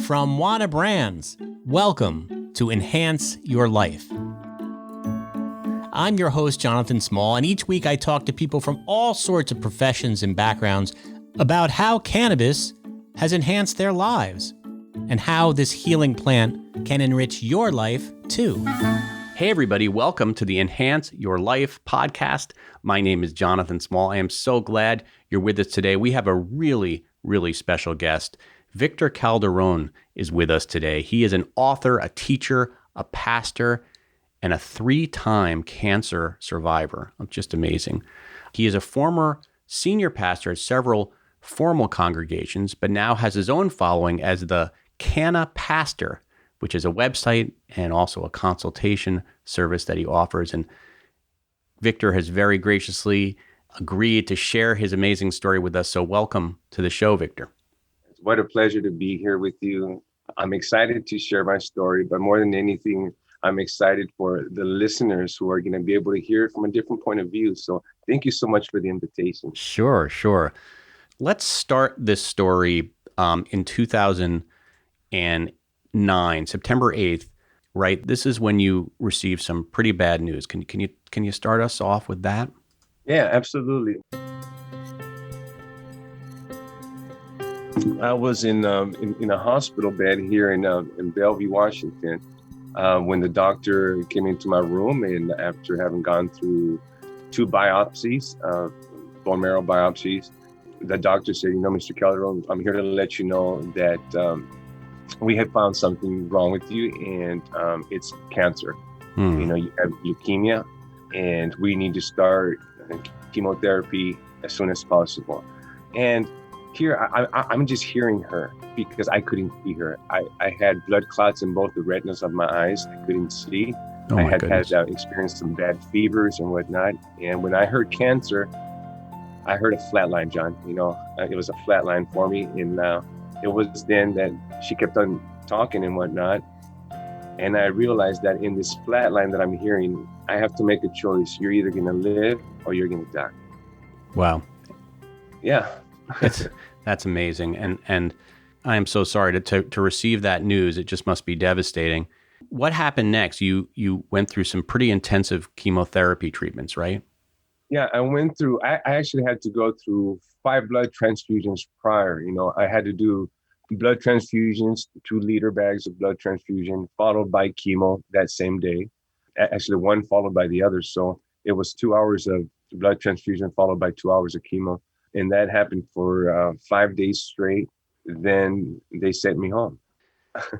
From Wana Brands, welcome to Enhance Your Life. I'm your host, Jonathan Small, and each week I talk to people from all sorts of professions and backgrounds about how cannabis has enhanced their lives and how this healing plant can enrich your life too. Hey everybody, welcome to the Enhance Your Life podcast. My name is Jonathan Small. I am so glad you're with us today. We have a really special guest. Victor Calderon is with us today. He is an author, a teacher, a pastor, and a 3-time cancer survivor. Just amazing. He is a former senior pastor at several formal congregations, but now has his own following as the Canna Pastor, which is a website and also a consultation service that he offers. And Victor has very graciously agreed to share his amazing story with us. So welcome to the show, Victor. What a pleasure to be here with you. I'm excited to share my story, but more than anything, I'm excited for the listeners who are going to be able to hear it from a different point of view. So thank you so much for the invitation. Sure. Let's start this story in 2009, September 8th, right? This is when you received some pretty bad news. Can you start us off with that? Yeah, absolutely. I was in a hospital bed here in Bellevue, Washington, when the doctor came into my room, and after having gone through 2 biopsies, bone marrow biopsies, the doctor said, Mr. Calderon, I'm here to let you know that we have found something wrong with you, and it's cancer. You have leukemia, and we need to start chemotherapy as soon as possible. And here, I'm just hearing her because I couldn't see her. I had blood clots in both the retinas of my eyes. I couldn't see. I had experienced some bad fevers and whatnot. And when I heard cancer, I heard a flatline, John. It was a flatline for me. And it was then that she kept on talking and whatnot. And I realized that in this flatline that I'm hearing, I have to make a choice. You're either going to live or you're going to die. Wow. Yeah. That's amazing. And I am so sorry to receive that news. It just must be devastating. What happened next? You went through some pretty intensive chemotherapy treatments, right? Yeah, I actually had to go through 5 blood transfusions prior. I had to do blood transfusions, 2-liter bags of blood transfusion, followed by chemo that same day. Actually, one followed by the other. So it was 2 hours of blood transfusion followed by 2 hours of chemo. And that happened for 5 days straight. Then they sent me home.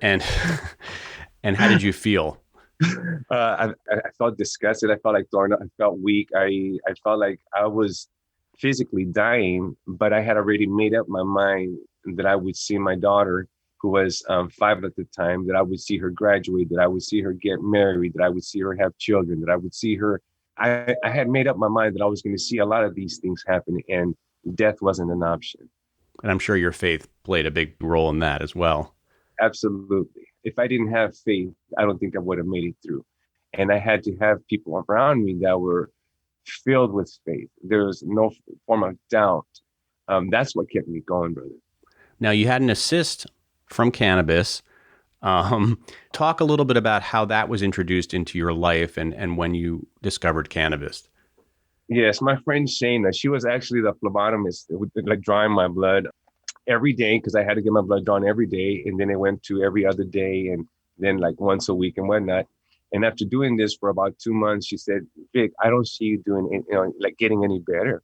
And how did you feel? I felt disgusted. I felt like throwing up. I felt weak. I felt like I was physically dying, but I had already made up my mind that I would see my daughter, who was 5 at the time, that I would see her graduate, that I would see her get married, that I would see her have children, that I would see her. I had made up my mind that I was going to see a lot of these things happen, and death wasn't an option. And I'm sure your faith played a big role in that as well. Absolutely. If I didn't have faith, I don't think I would have made it through. And I had to have people around me that were filled with faith. There was no form of doubt. That's what kept me going, brother. Now, you had an assist from Cannabis. Talk a little bit about how that was introduced into your life and when you discovered cannabis. Yes, my friend Shayna, she was actually the phlebotomist, like drawing my blood every day, because I had to get my blood drawn every day. And then it went to every other day, and then like once a week and whatnot. And after doing this for about 2 months, she said, Vic, I don't see you doing, like getting any better.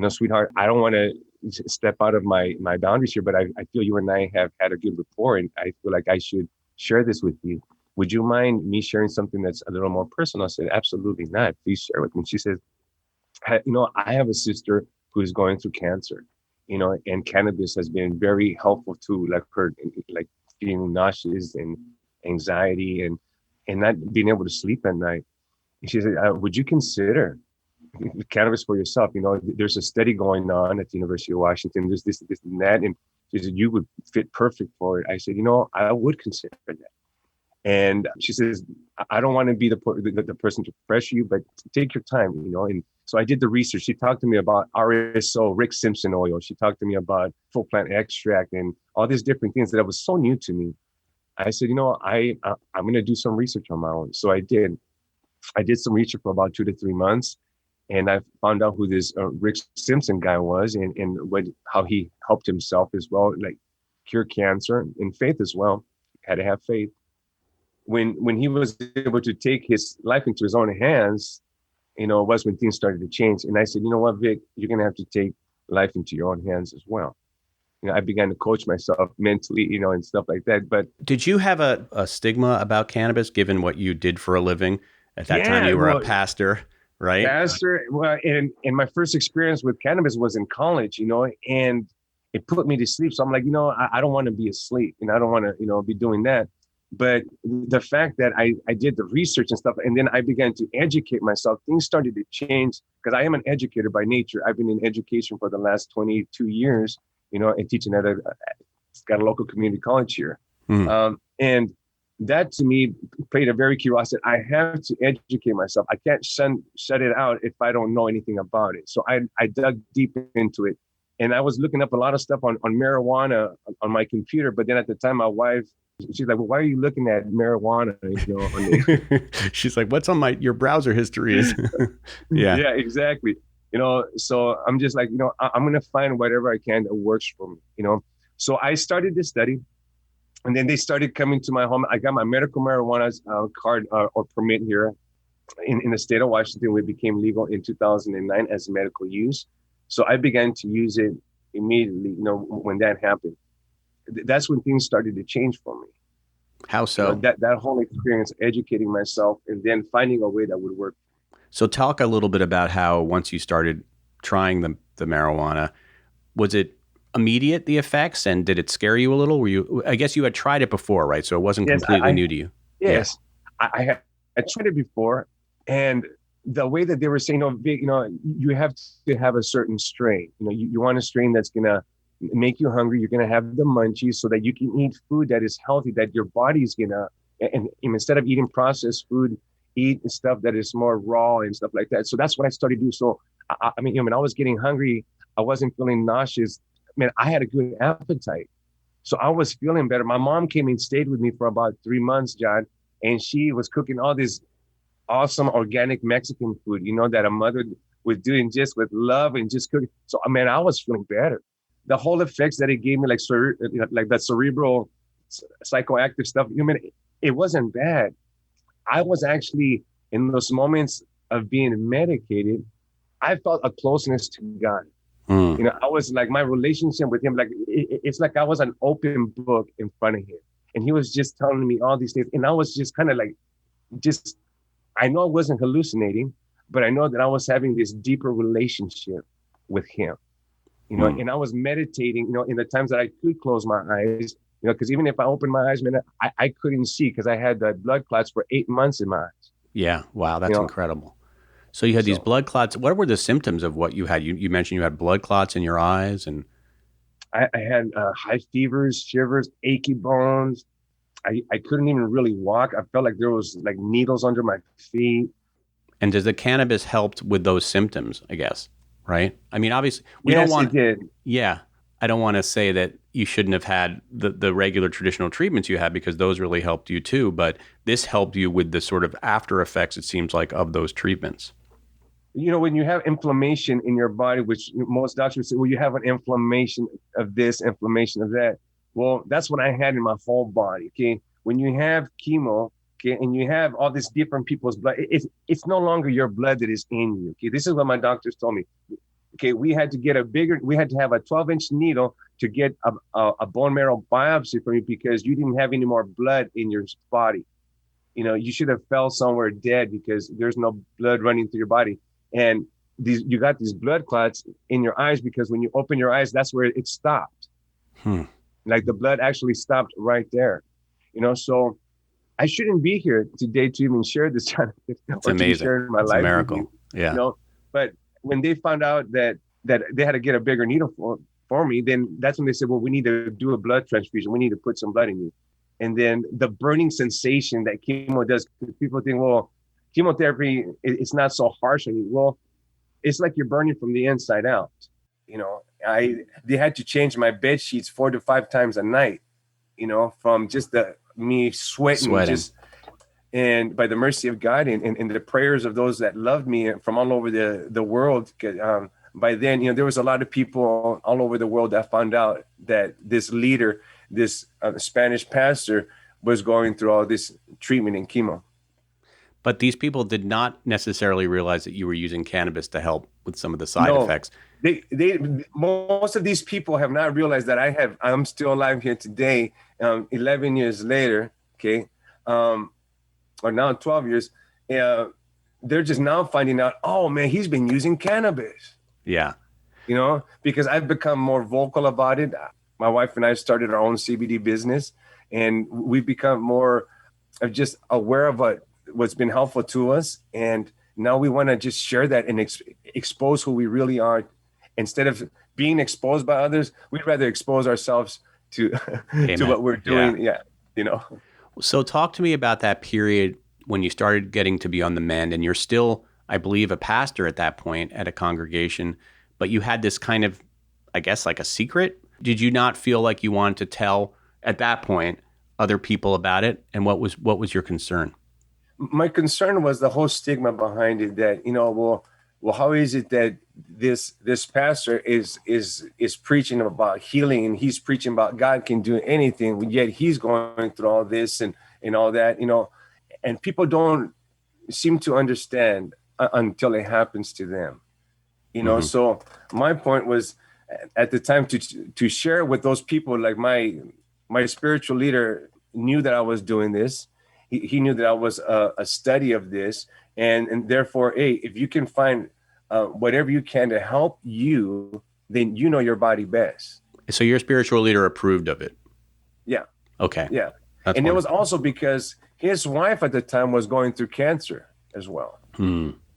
Sweetheart, I don't want to step out of my boundaries here, but I feel you and I have had a good rapport, and I feel like I should share this with you. Would you mind me sharing something that's a little more personal? I said, absolutely not. Please share with me. She says, I have a sister who's going through cancer, and cannabis has been very helpful to like her, like feeling nauseous and anxiety and not being able to sleep at night. And she said, would you consider cannabis for yourself? There's a study going on at the University of Washington. There's this and that. And she said, you would fit perfect for it. I said, I would consider that. And she says, I don't want to be the person to pressure you, but take your time, And so I did the research. She talked to me about RSO, Rick Simpson oil. She talked to me about full plant extract and all these different things that was so new to me. I said, I'm going to do some research on my own. So I did. I did some research for about 2 to 3 months, and I found out who this Rick Simpson guy was, and how he helped himself as well, like cure cancer and faith as well. Had to have faith. When he was able to take his life into his own hands, was when things started to change. And I said, you know what, Vic, you're gonna have to take life into your own hands as well. I began to coach myself mentally, and stuff like that. But did you have a stigma about cannabis, given what you did for a living? At that time, yeah, you were well, a pastor, right? pastor. Well, and my first experience with cannabis was in college, and it put me to sleep. So I'm like, I don't want to be asleep, and I don't want to, be doing that. But the fact that I did the research and stuff, and then I began to educate myself, things started to change because I am an educator by nature. I've been in education for the last 22 years, and teaching at got a local community college here. And that to me played a very key role. I said, I have to educate myself. I can't shut it out if I don't know anything about it. So I dug deep into it. And I was looking up a lot of stuff on marijuana on my computer. But then at the time, my wife, she's like, well, why are you looking at marijuana? She's like, what's on your browser history is? Yeah. Yeah, exactly. So I'm just like, I'm going to find whatever I can that works for me, So I started this study. And then they started coming to my home. I got my medical marijuana card or permit here in the state of Washington. It became legal in 2009 as medical use. So I began to use it immediately, when that happened. That's when things started to change for me. How so? That whole experience, educating myself and then finding a way that would work. So talk a little bit about how once you started trying the marijuana, was it immediate, the effects, and did it scare you a little? I guess you had tried it before, right? So it wasn't completely new to you. Yes, yeah. I tried it before, and the way that they were saying, Vic, you have to have a certain strain. You want a strain that's gonna make you hungry. You're gonna have the munchies so that you can eat food that is healthy, that your body's gonna, and instead of eating processed food, eat stuff that is more raw and stuff like that. So that's what I started to do. So I mean, when I was getting hungry, I wasn't feeling nauseous. Man, I had a good appetite. So I was feeling better. My mom came and stayed with me for about 3 months, John, and she was cooking all this awesome organic Mexican food, that a mother was doing just with love and just cooking. So, man, I was feeling better. The whole effects that it gave me, like that cerebral psychoactive stuff, it wasn't bad. I was actually, in those moments of being medicated, I felt a closeness to God. I was like, my relationship with him, like, it's like I was an open book in front of him. And he was just telling me all these things. And I was just kind of like, I know I wasn't hallucinating, but I know that I was having this deeper relationship with him, and I was meditating, in the times that I could close my eyes, because even if I opened my eyes, man, I couldn't see because I had the blood clots for 8 months in my eyes. Yeah. Wow. That's incredible. So you had these blood clots. What were the symptoms of what you had? You mentioned you had blood clots in your eyes, and I had high fevers, shivers, achy bones. I couldn't even really walk. I felt like there was like needles under my feet. And does the cannabis helped with those symptoms, I guess, right? I mean, obviously, it did. Yeah. I don't want to say that you shouldn't have had the regular traditional treatments you had, because those really helped you too. But this helped you with the sort of after effects, it seems like, of those treatments. When you have inflammation in your body, which most doctors say, well, you have an inflammation of this, inflammation of that. Well, that's what I had in my whole body. Okay. When you have chemo, okay, and you have all these different people's blood, it's no longer your blood that is in you. Okay. This is what my doctors told me. Okay. We had to have a 12-inch needle to get a bone marrow biopsy from you because you didn't have any more blood in your body. You should have fell somewhere dead because there's no blood running through your body. And you got these blood clots in your eyes because when you open your eyes, that's where it stopped. Like the blood actually stopped right there. So I shouldn't be here today to even share this. It's amazing. My it's life a miracle. Yeah. But when they found out that they had to get a bigger needle for me, then that's when they said, well, we need to do a blood transfusion. We need to put some blood in you. And then the burning sensation that chemo does, people think, well, chemotherapy, it's not so harsh on you. Well, it's like you're burning from the inside out. They had to change my bed sheets 4 to 5 times a night, from just me sweating. Just, and by the mercy of God and the prayers of those that loved me from all over the world. By then, there was a lot of people all over the world that found out that this leader, this Spanish pastor, was going through all this treatment and chemo. But these people did not necessarily realize that you were using cannabis to help with some of the side effects. Most of these people have not realized that I'm still alive here today, 11 years later, okay, or now 12 years. They're just now finding out, oh man, he's been using cannabis. Yeah. Because I've become more vocal about it. My wife and I started our own CBD business, and we've become more of just aware of what's been helpful to us. And now we want to just share that and expose who we really are. Instead of being exposed by others, we'd rather expose ourselves to to what we're doing. Yeah. So talk to me about that period when you started getting to be on the mend, and you're still, I believe, a pastor at that point at a congregation, but you had this kind of, I guess, like a secret. Did you not feel like you wanted to tell at that point other people about it? And what was your concern? My concern was the whole stigma behind it, that, well, how is it that this pastor is preaching about healing, and he's preaching about God can do anything, yet he's going through all this and all that, and people don't seem to understand until it happens to them, Mm-hmm. So my point was at the time to share with those people. Like my spiritual leader knew that I was doing this. He knew that I was a study of this, and therefore, hey, if you can find whatever you can to help you, then you know your body best. So your spiritual leader approved of it? Yeah. Okay. Yeah. That's and wonderful. It was also because his wife at the time was going through cancer as well.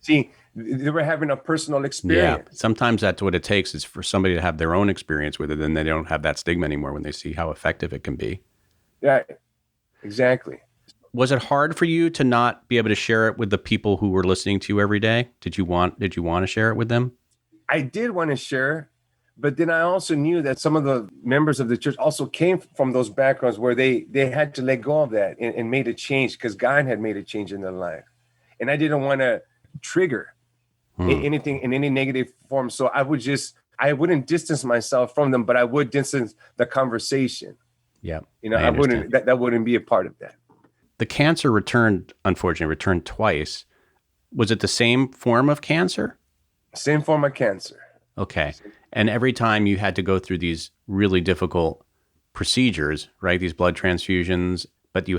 See, they were having a personal experience. Yeah. Sometimes that's what it takes, is for somebody to have their own experience with it, and they don't have that stigma anymore when they see how effective it can be. Yeah, exactly. Was it hard for you to not be able to share it with the people who were listening to you every day? Did you want to share it with them? I did want to share, but then I also knew that some of the members of the church also came from those backgrounds where they had to let go of that and made a change, because God had made a change in their life. And I didn't want to trigger anything in any negative form. So I wouldn't distance myself from them, but I would distance the conversation. Yeah. I wouldn't, that wouldn't be a part of that. The cancer unfortunately returned twice. Was it the same form of cancer? Same form of cancer. Okay. And every time you had to go through these really difficult procedures, right? These blood transfusions, but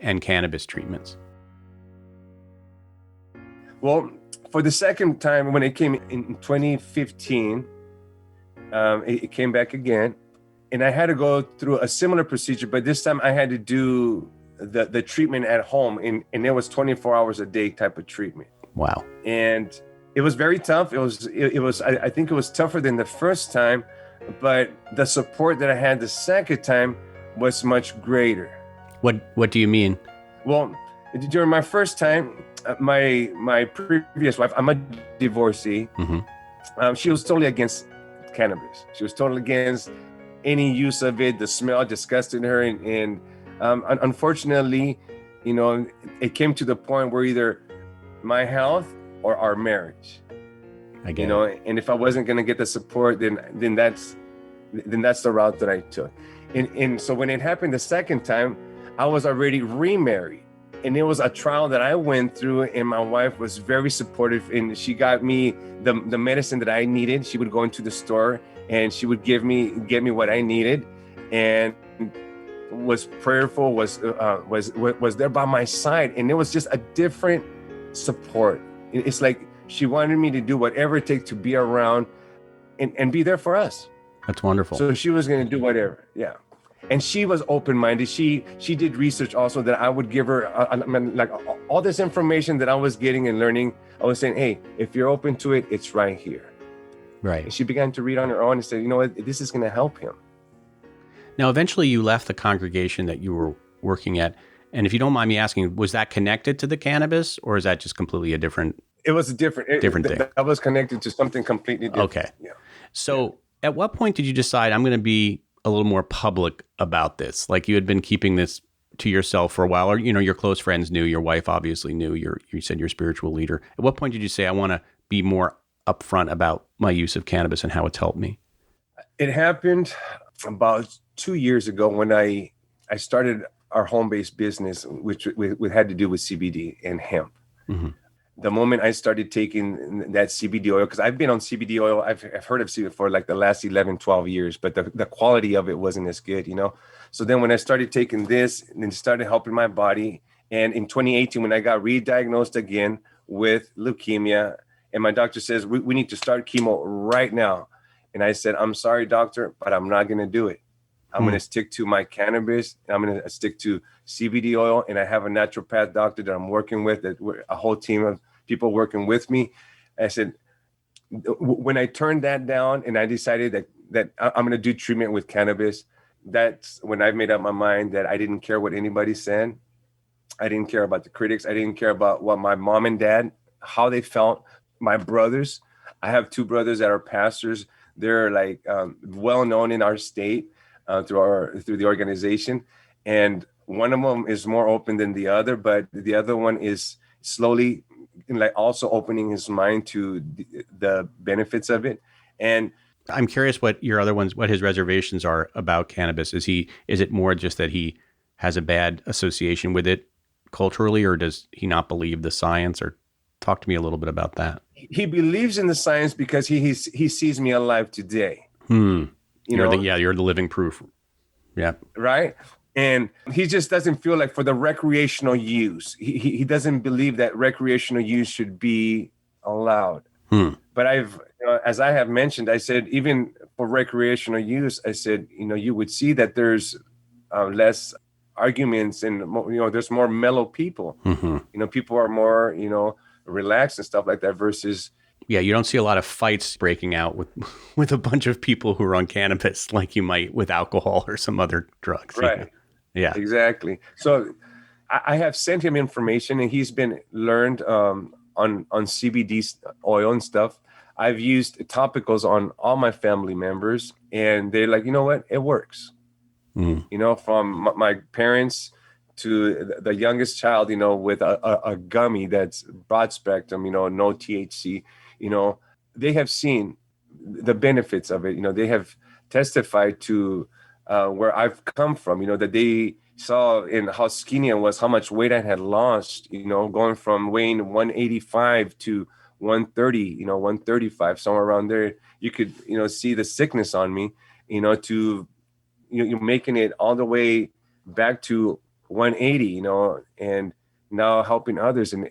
and cannabis treatments. Well, for the second time, when it came in 2015, it came back again, and I had to go through a similar procedure, but this time I had to do the treatment at home, and it was 24 hours a day type of treatment. Wow. And it was very tough. It was I think it was tougher than the first time, but the support that I had the second time was much greater. What do you mean? Well, during my first time, my previous wife, I'm a divorcee. Mm-hmm. She was totally against cannabis. She was totally against any use of it. The smell disgusted her, and unfortunately, it came to the point where either my health or our marriage. I get it. And if I wasn't going to get the support, then that's the route that I took. And so when it happened the second time, I was already remarried. And it was a trial that I went through, and my wife was very supportive, and she got me the medicine that I needed. She would go into the store and she would get me what I needed, and was prayerful, was there by my side. And it was just a different support. It's like she wanted me to do whatever it takes to be around and be there for us. That's wonderful. So she was going to do whatever. Yeah. And she was open-minded. She did research also that I would give her like all this information that I was getting and learning. I was saying, hey, if you're open to it, it's right here. Right. And she began to read on her own and said, you know what, this is going to help him. Now, eventually you left the congregation that you were working at. And if you don't mind me asking, was that connected to the cannabis, or is that just completely a different It was a different thing? That was connected to something completely different. Okay. Yeah. So at what point did you decide I'm going to be a little more public about this? Like, you had been keeping this to yourself for a while, or, your close friends knew, your wife obviously knew, you said your spiritual leader. At what point did you say, I want to be more upfront about my use of cannabis and how it's helped me? It happened about 2 years ago when I started our home-based business, which had to do with CBD and hemp. Mm-hmm. The moment I started taking that CBD oil, because I've been on CBD oil, I've heard of CBD for like the last 11, 12 years, but the quality of it wasn't as good, So then when I started taking this and it started helping my body, and in 2018, when I got re-diagnosed again with leukemia, and my doctor says, we need to start chemo right now. And I said, I'm sorry, doctor, but I'm not going to do it. I'm going to stick to my cannabis. I'm going to stick to CBD oil. And I have a naturopath doctor that I'm working with, that we're a whole team of people working with me. I said, when I turned that down and I decided that I'm going to do treatment with cannabis, that's when I made up my mind that I didn't care what anybody said. I didn't care about the critics. I didn't care about what my mom and dad, how they felt. My brothers, I have 2 brothers that are pastors. They're like well known in our state through the organization, and one of them is more open than the other, but the other one is slowly like also opening his mind to the benefits of it. And I'm curious what his reservations are about cannabis. Is it more just that he has a bad association with it culturally, or does he not believe the science? Or talk to me a little bit about that. He believes in the science because he sees me alive today. You're the living proof. Yeah. Right. And he just doesn't feel like for the recreational use, he doesn't believe that recreational use should be allowed. But as I have mentioned, I said, even for recreational use, I said, you would see that there's less arguments and, there's more mellow people. Mm-hmm. People are more, relaxed and stuff like that versus. Yeah, you don't see a lot of fights breaking out with a bunch of people who are on cannabis like you might with alcohol or some other drugs. Right. Yeah. Exactly. So I have sent him information, and he's been learned on CBD oil and stuff. I've used topicals on all my family members, and they're like, you know what? It works. From my parents to the youngest child, with a gummy that's broad spectrum, no THC, they have seen the benefits of it. They have testified to where I've come from, that they saw in how skinny I was, how much weight I had lost, going from weighing 185 to 130, 135, somewhere around there. You could, see the sickness on me, to, you're making it all the way back to 180, and now helping others and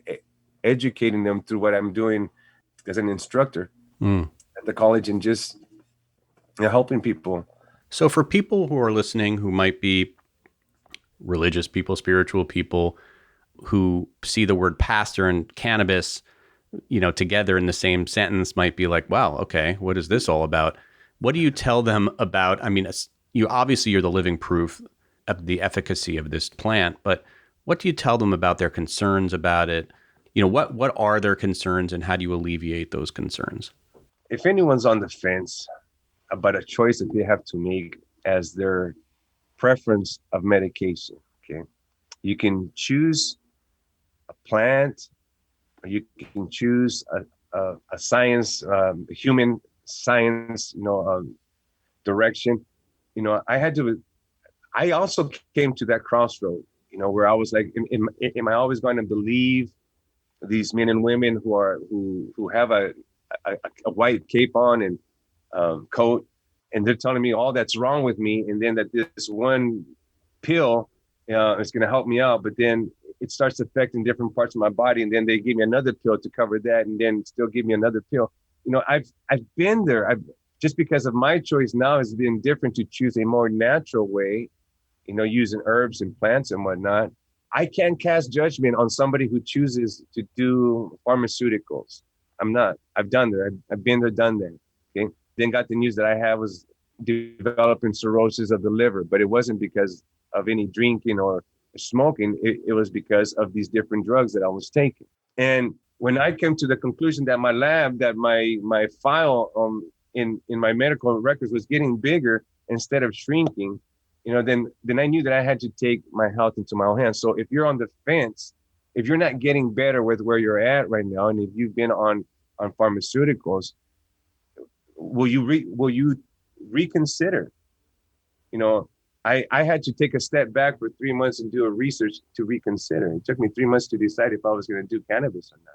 educating them through what I'm doing as an instructor at the college, and just helping people. So for people who are listening, who might be religious people, spiritual people, who see the word pastor and cannabis, together in the same sentence, might be like, wow, okay, what is this all about? What do you tell them about, you're the living proof of the efficacy of this plant, but what do you tell them about their concerns about it? What are their concerns, and how do you alleviate those concerns? If anyone's on the fence about a choice that they have to make as their preference of medication, okay, you can choose a plant, or you can choose a science, human science, direction. I also came to that crossroad, where I was like, am I always going to believe these men and women who have a white cape on and coat, and they're telling me all that's wrong with me, and then that this one pill is going to help me out, but then it starts affecting different parts of my body, and then they give me another pill to cover that, and then still give me another pill. I've been there. Just because of my choice now has been different to choose a more natural way, using herbs and plants and whatnot. I can't cast judgment on somebody who chooses to do pharmaceuticals. I'm not. I've done that. I've been there, done that. Okay. Then got the news that I was developing cirrhosis of the liver, but it wasn't because of any drinking or smoking, it was because of these different drugs that I was taking. And when I came to the conclusion that my lab, that my file in my medical records was getting bigger instead of shrinking, then I knew that I had to take my health into my own hands. So if you're on the fence, if you're not getting better with where you're at right now, and if you've been on pharmaceuticals, will you reconsider? I had to take a step back for 3 months and do a research to reconsider. It took me 3 months to decide if I was going to do cannabis or not.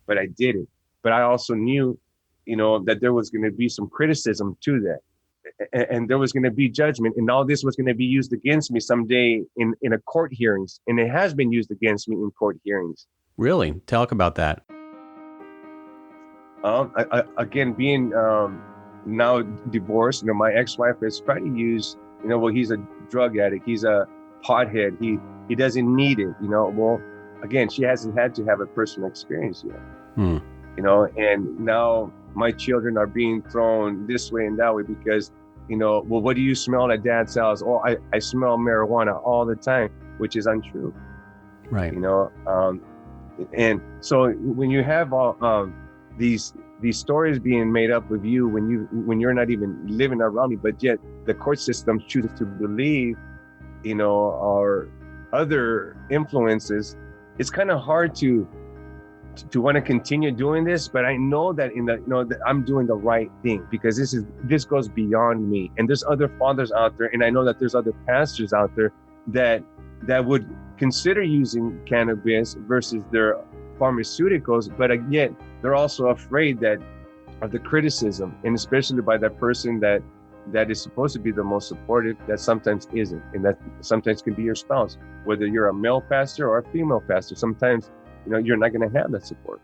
But I did it. But I also knew, that there was going to be some criticism to that. And there was going to be judgment, and all this was going to be used against me someday in a court hearings. And it has been used against me in court hearings. Really? Talk about that. Again, being now divorced, my ex-wife has tried to use, he's a drug addict. He's a pothead. He doesn't need it, Well, again, she hasn't had to have a personal experience yet, and now my children are being thrown this way and that way because, well, what do you smell at dad's house? Oh, I smell marijuana all the time, which is untrue. Right. And so when you have all these stories being made up of you when you're not even living around me, but yet the court system chooses to believe, our other influences, it's kind of hard to want to continue doing this. But I know that that I'm doing the right thing, because this goes beyond me, and there's other fathers out there, and I know that there's other pastors out there that would consider using cannabis versus their pharmaceuticals, but again, they're also afraid of the criticism, and especially by that person that is supposed to be the most supportive, that sometimes isn't, and that sometimes can be your spouse, whether you're a male pastor or a female pastor. Sometimes, you're not going to have that support.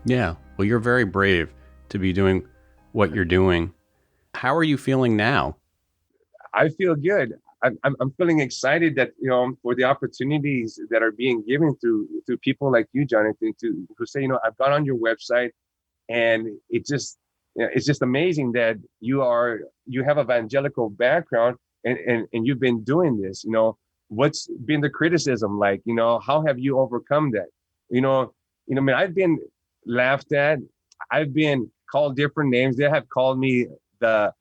Yeah. Well, you're very brave to be doing what you're doing. How are you feeling now? I feel good. I'm feeling excited that, for the opportunities that are being given through people like you, Jonathan, who say, I've gone on your website, and it's just amazing that you have evangelical background, and you've been doing this. What's been the criticism like? How have you overcome that? Man, I've been laughed at. I've been called different names. They have called me the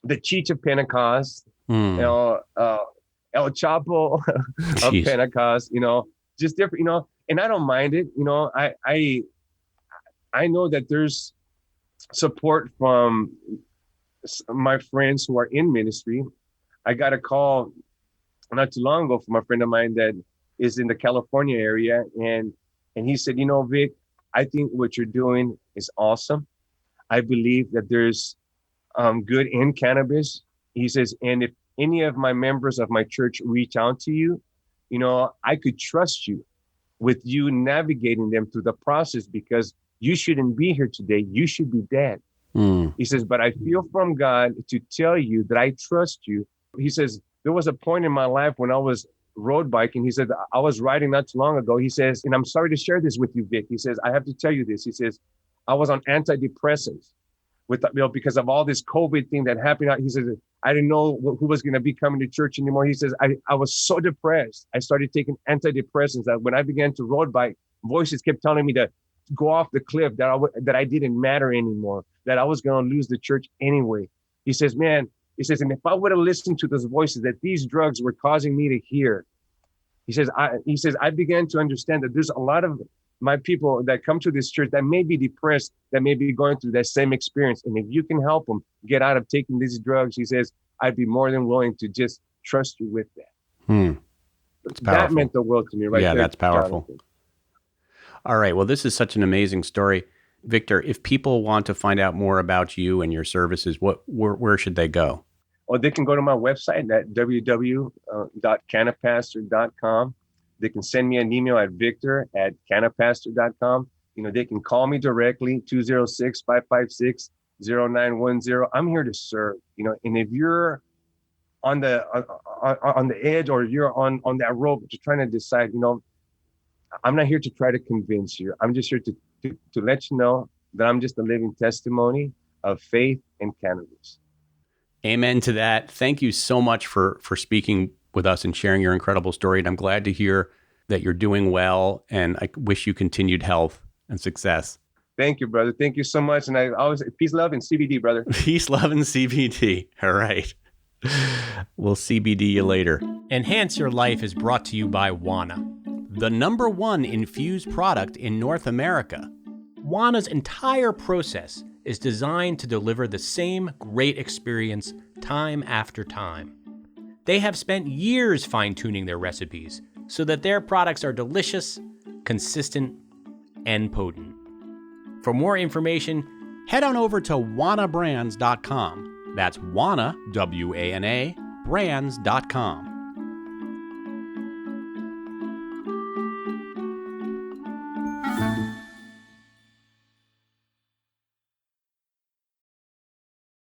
Cheech of Pentecost. El Chapo of Pentecost, just different, and I don't mind it. I know that there's support from my friends who are in ministry. I got a call not too long ago from a friend of mine that is in the California area, and he said, Vic, I think what you're doing is awesome. I believe that there's good in cannabis. He says, and if any of my members of my church reach out to you, I could trust you with you navigating them through the process, because you shouldn't be here today. You should be dead. He says, but I feel from God to tell you that I trust you. He says, there was a point in my life when I was road biking. He said, I was riding not too long ago. He says, and I'm sorry to share this with you, Vic. He says, I have to tell you this. He says, I was on antidepressants because of all this COVID thing that happened. He says, I didn't know who was going to be coming to church anymore. He says, I was so depressed. I started taking antidepressants that when I began to road bike, voices kept telling me to go off the cliff, that I didn't matter anymore, that I was going to lose the church anyway. He says, and if I would have listened to those voices that these drugs were causing me to hear, he says, I began to understand that there's a lot of my people that come to this church that may be depressed, that may be going through that same experience. And if you can help them get out of taking these drugs, he says, I'd be more than willing to just trust you with that. That's powerful. That meant the world to me, right? Yeah, there, that's powerful. Jonathan. All right. Well, this is such an amazing story. Victor, if people want to find out more about you and your services, where should they go? Or they can go to my website at www.cannapastor.com. They can send me an email at victor@cannapastor.com. They can call me directly, 206-556-0910. I'm here to serve, and if you're on the edge, or you're on that rope, just trying to decide, I'm not here to try to convince you. I'm just here to let you know that I'm just a living testimony of faith and cannabis. Amen to that. Thank you so much for speaking with us and sharing your incredible story. And I'm glad to hear that you're doing well. And I wish you continued health and success. Thank you, brother. Thank you so much. And I always, peace, love, and CBD, brother. Peace, love, and CBD. All right. We'll CBD you later. Enhance Your Life is brought to you by Wana, the #1 infused product in North America. Wana's entire process is designed to deliver the same great experience time after time. They have spent years fine-tuning their recipes so that their products are delicious, consistent, and potent. For more information, head on over to wanabrands.com. That's Wana, W-A-N-A, brands.com.